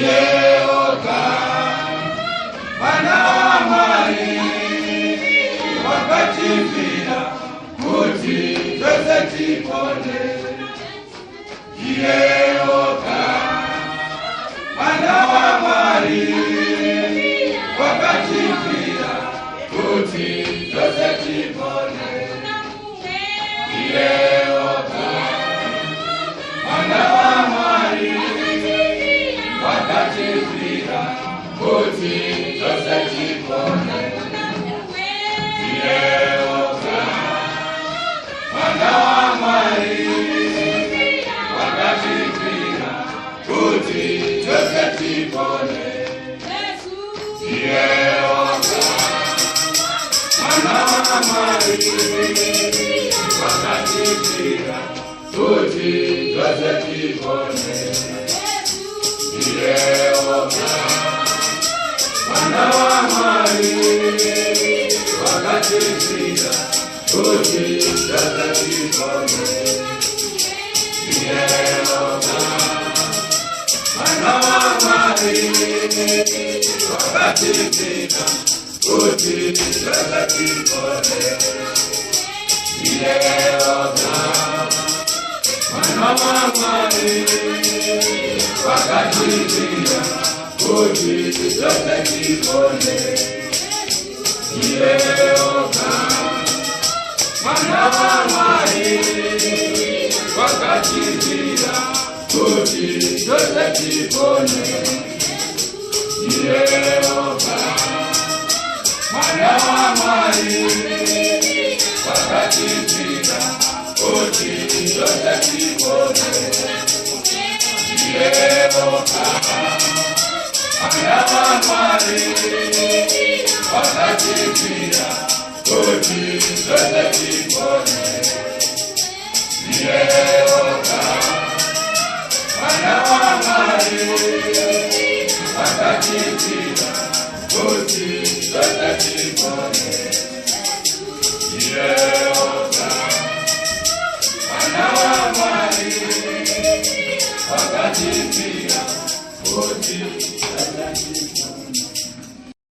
Iyeoka Mwana wa Mwari wakatifira kuti twese tipone. Iyeoka Mwana wa Mwari wakatifira kuti twese tipone. Iyeoka Mwana wa Mwari wakatifira kuti twese tipone. Iyeoka Mwana wa Mwari wakatifira kuti twese tipone. Iyeoka Mwana wa Mwari wakatifira kuti twese tipone. Iyeoka Mwana wa Mwari wakatifira kuti twese tipone. Iyeoka Mwana wa Mwari wakatifira kuti twese tipone. Iyeoka Mwana wa Mwari wakatifira kuti twese tipone. Iyeoka Mwana wa Mwari wakatifira kuti twese tipone. Iyeoka Mwana wa Mwari wakatifira kuti twese tipone. Iyeoka Mwana wa Mwari wakatifira kuti twese tipone.